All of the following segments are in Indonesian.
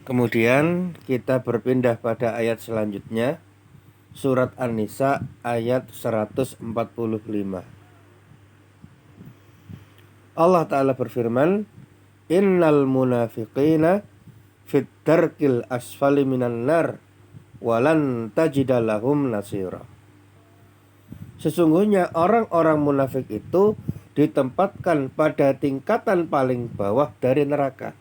Kemudian kita berpindah pada ayat selanjutnya, surat An-Nisa ayat 145. Allah Ta'ala berfirman, Innal munafiqina fit darkil asfali minan nar walan tajida lahum nasira. Sesungguhnya orang-orang munafik itu ditempatkan pada tingkatan paling bawah dari neraka,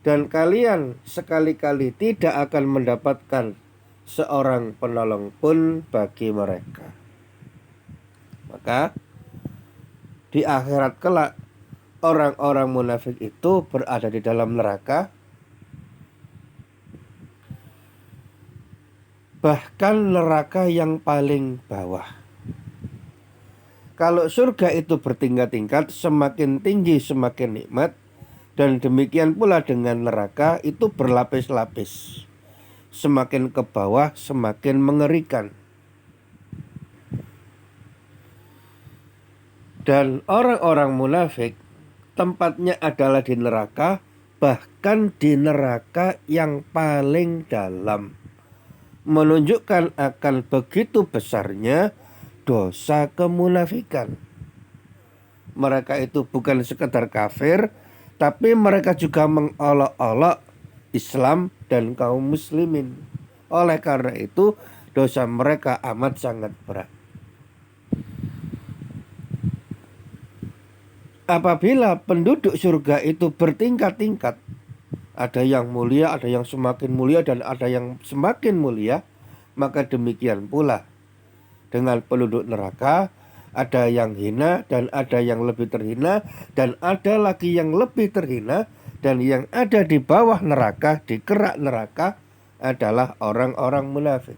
dan kalian sekali-kali tidak akan mendapatkan seorang penolong pun bagi mereka. Maka di akhirat kelak orang-orang munafik itu berada di dalam neraka, bahkan neraka yang paling bawah. Kalau surga itu bertingkat-tingkat, semakin tinggi semakin nikmat, dan demikian pula dengan neraka itu berlapis-lapis. Semakin ke bawah semakin mengerikan. Dan orang-orang munafik tempatnya adalah di neraka, bahkan di neraka yang paling dalam, menunjukkan akan begitu besarnya dosa kemunafikan. Mereka itu bukan sekedar kafir, tapi mereka juga mengolok-olok Islam dan kaum muslimin. Oleh karena itu dosa mereka amat sangat berat. Apabila penduduk surga itu bertingkat-tingkat, ada yang mulia, ada yang semakin mulia, dan ada yang semakin mulia, maka demikian pula dengan penduduk neraka, ada yang hina dan ada yang lebih terhina, dan ada lagi yang lebih terhina, dan yang ada di bawah neraka, di kerak neraka adalah orang-orang munafik.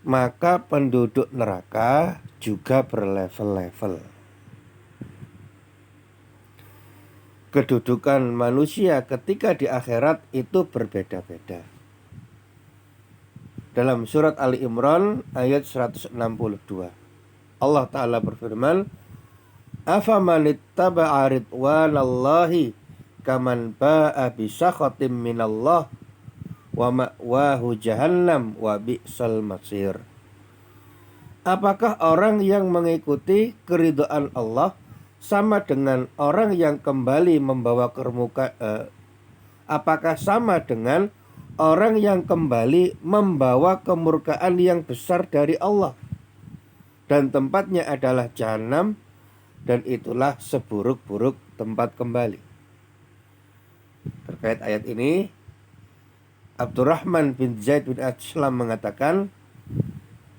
Maka penduduk neraka juga berlevel-level. Kedudukan manusia ketika di akhirat itu berbeda-beda. Dalam surat Ali Imran ayat 162, Allah Ta'ala berfirman, Afamanittaba'a ridwanallahi kaman ba'a bisakhatim minallah wa ma'wahu jahannam wa bi'sal masir. Apakah orang yang mengikuti keridhaan Allah sama dengan orang yang kembali membawa apakah sama dengan orang yang kembali membawa kemurkaan yang besar dari Allah, dan tempatnya adalah jahanam, dan itulah seburuk-buruk tempat kembali. Terkait ayat ini, Abdurrahman bin Zaid bin Aslam mengatakan,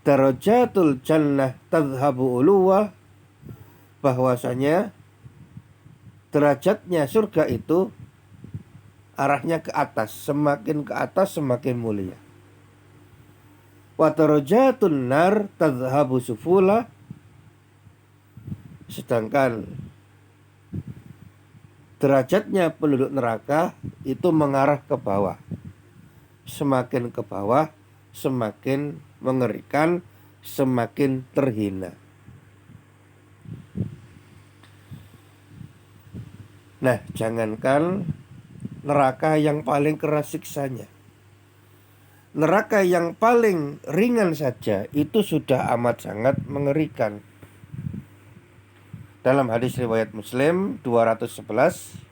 Darajatul jannah tadhabu uluwa, bahwasanya derajatnya surga itu arahnya ke atas, semakin ke atas semakin mulia. Wa darajatun nar tadhhabu sufula, sedangkan derajatnya penduduk neraka itu mengarah ke bawah. Semakin ke bawah semakin mengerikan, semakin terhina. Nah, jangankan neraka yang paling keras siksanya, neraka yang paling ringan saja itu sudah amat sangat mengerikan. Dalam hadis riwayat Muslim 211,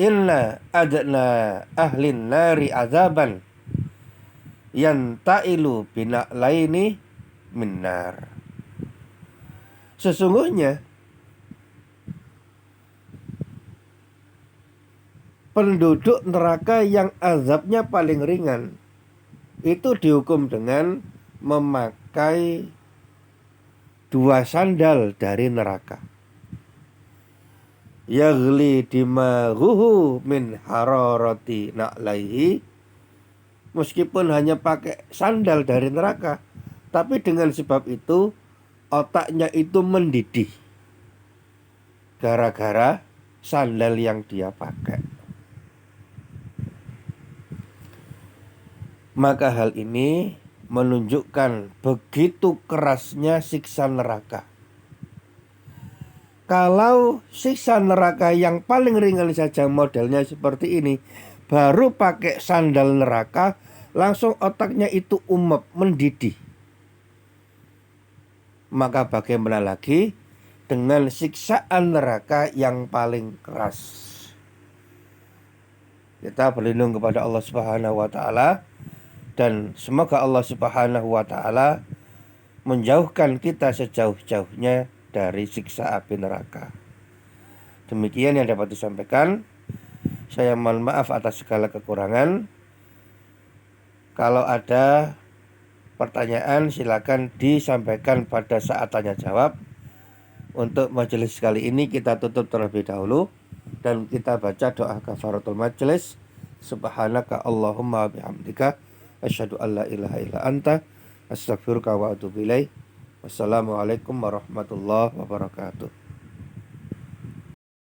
Inna adna ahlin nari azaban yantailu bina'laini minnar. Sesungguhnya penduduk neraka yang azabnya paling ringan itu dihukum dengan memakai 2 sandal dari neraka. Yaghli dimaghuhu min hararati na'laihi. Meskipun hanya pakai sandal dari neraka, tapi dengan sebab itu otaknya itu mendidih gara-gara sandal yang dia pakai. Maka hal ini menunjukkan begitu kerasnya siksa neraka. Kalau siksa neraka yang paling ringan saja modelnya seperti ini, baru pakai sandal neraka, langsung otaknya itu umep, mendidih. Maka bagaimana lagi dengan siksaan neraka yang paling keras? Kita berlindung kepada Allah Subhanahu wa taala, dan semoga Allah Subhanahu wa taala menjauhkan kita sejauh-jauhnya dari siksa api neraka. Demikian yang dapat disampaikan. Saya mohon maaf atas segala kekurangan. Kalau ada pertanyaan silakan disampaikan pada saat tanya jawab. Untuk majelis kali ini kita tutup terlebih dahulu dan kita baca doa kafaratul majelis. Subhanaka Allahumma bihamdika asyhadu an la ilaha illa anta astaghfiruka wa atubu ilaik. Wassalamualaikum warahmatullahi wabarakatuh.